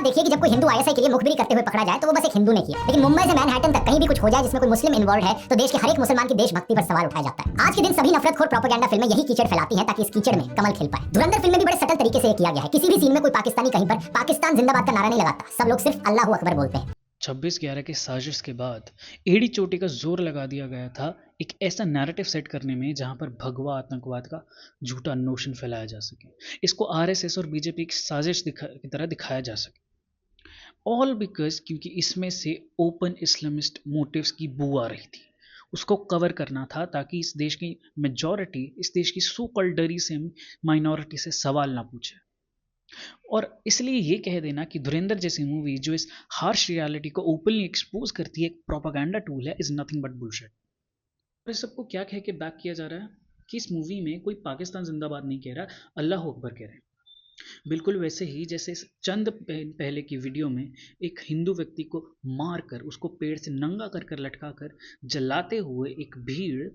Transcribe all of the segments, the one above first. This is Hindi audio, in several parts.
देखिए कि जब कोई हिंदू आईएसआई के लिए मुखबिरी करते हुए पकड़ा जाए तो वो बस एक हिंदू ने किया, लेकिन मुंबई से मैनहट्टन तक कहीं भी कुछ हो जाए जिसमें कोई मुस्लिम इन्वॉल्व है तो देश के हर एक मुसलमान की देशभक्ति पर सवाल उठाया जाता है। आज के दिन सभी नफरतखोर प्रोपेगेंडा फिल्में यही कीचड़ फैलाती हैं ताकि इस कीचड़ में कमल खिल पाए। धुरंधर फिल्म में भी बड़े सटल तरीके से ये किया गया है। किसी भी सीन में कोई पाकिस्तानी कहीं पर पाकिस्तान जिंदाबाद का नारा नहीं लगाता, सब लोग सिर्फ अल्लाहू अकबर बोलते हैं। 26/11 की साजिश के बाद एड़ी चोटी का जोर लगा दिया गया था एक ऐसा नैरेटिव सेट करने में जहां पर भगवा आतंकवाद का झूठा नोशन फैलाया जा सके, इसको आरएसएस और बीजेपी की साजिश की तरह दिखाया जा सके। ऑल बिकॉज क्योंकि इसमें से ओपन इस्लामिस्ट मोटिव्स की बू आ रही थी, उसको कवर करना था ताकि इस देश की मेजॉरिटी, इस देश की सो कॉल्ड डरी से माइनॉरिटी से सवाल ना पूछे। और इसलिए ये कह देना कि धुरंधर जैसी मूवी जो इस हार्श रियलिटी को ओपनली एक्सपोज करती है, एक प्रोपागेंडा टूल है, इज नथिंग बट बुलशिट। और इस सबको क्या कह के बैक किया जा रहा है कि इस मूवी में कोई पाकिस्तान जिंदाबाद नहीं कह रहा, अल्लाह अकबर कह रहे हैं। बिल्कुल वैसे ही जैसे चंद पहले की वीडियो में एक हिंदू व्यक्ति को मारकर उसको पेड़ से नंगा कर कर लटका कर जलाते हुए एक भीड़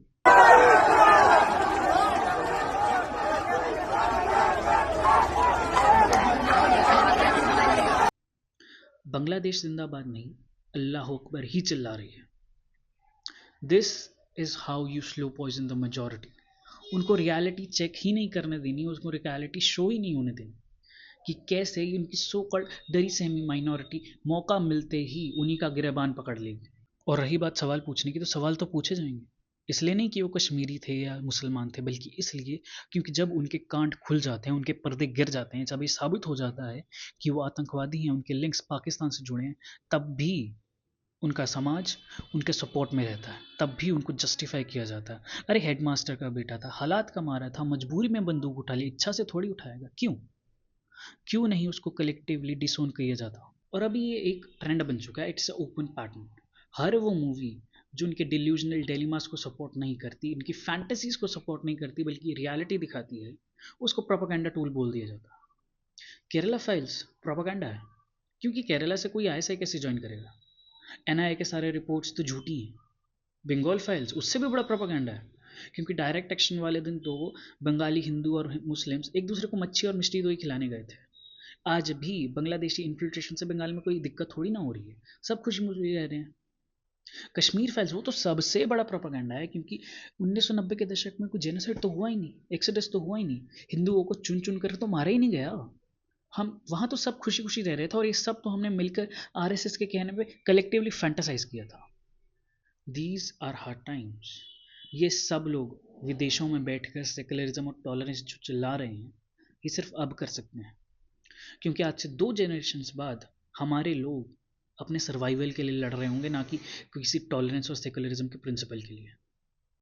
बांग्लादेश जिंदाबाद नहीं, अल्लाह अकबर ही चिल्ला रही है। This is how you slow poison the majority. उनको रियलिटी चेक ही नहीं करने देनी, उसको रियलिटी शो ही नहीं होने देनी कि कैसे उनकी सो कॉल्ड डरी सहमी माइनॉरिटी मौका मिलते ही उन्हीं का गिरबान पकड़ लेगी। और रही बात सवाल पूछने की, तो सवाल तो पूछे जाएंगे, इसलिए नहीं कि वो कश्मीरी थे या मुसलमान थे, बल्कि इसलिए क्योंकि जब उनके कांट खुल जाते हैं, उनके पर्दे गिर जाते हैं, जब ये साबित हो जाता है कि वो आतंकवादी हैं, उनके लिंक्स पाकिस्तान से जुड़े हैं, तब भी उनका समाज उनके सपोर्ट में रहता है, तब भी उनको जस्टिफाई किया जाता है। अरे हेडमास्टर का बेटा था, हालात का मारा था, मजबूरी में बंदूक उठा ली, इच्छा से थोड़ी उठाएगा। क्यों नहीं उसको कलेक्टिवली डिसोन किया जाता। और अभी ये एक ट्रेंड बन चुका है, इट्स अ ओपन पैटर्न। हर वो मूवी जो उनके डिल्यूजनल डेलिमास को सपोर्ट नहीं करती, उनकी फैंटेसीज को सपोर्ट नहीं करती, बल्कि रियलिटी दिखाती है, उसको प्रोपेगेंडा टूल बोल दिया जाता है। केरला फाइल्स प्रोपेगेंडा है, क्योंकि केरला से कोई आईएसआई कैसे ज्वाइन करेगा? एनआईए के सारे रिपोर्ट्स तो झूठी हैं। बंगाल फाइल्स उससे भी बड़ा प्रोपेगेंडा है, क्योंकि डायरेक्ट एक्शन वाले दिन तो बंगाली हिंदू और मुस्लिम्स एक दूसरे को मच्छी और मिष्टी दही खिलाने गए थे। आज भी बांग्लादेशी इन्फिल्ट्रेशन से बंगाल में कोई दिक्कत थोड़ी ना हो रही है, सब खुशी खुशी रह रहे हैं। कश्मीर फाइल्स वो तो सबसे बड़ा प्रोपेगेंडा है, क्योंकि 1990 के दशक में कोई जेनोसाइड तो हुआ ही नहीं, एक्सोडस तो हुआ ही नहीं, हिंदुओं को चुन चुन कर तो मारा ही नहीं गया। हम वहां तो सब खुशी खुशी रह रहे थे, और ये सब तो हमने मिलकर आरएसएस के कहने पे कलेक्टिवली फैंटासाइज किया था। These are hard times. ये सब लोग विदेशों में बैठकर सेकुलरिज्म और टॉलरेंस जो चिल्ला रहे हैं, ये सिर्फ अब कर सकते हैं, क्योंकि आज से 2 जनरेशन्स बाद हमारे लोग अपने सर्वाइवल के लिए लड़ रहे होंगे, ना कि किसी टॉलरेंस और सेकुलरिज्म के प्रिंसिपल के लिए।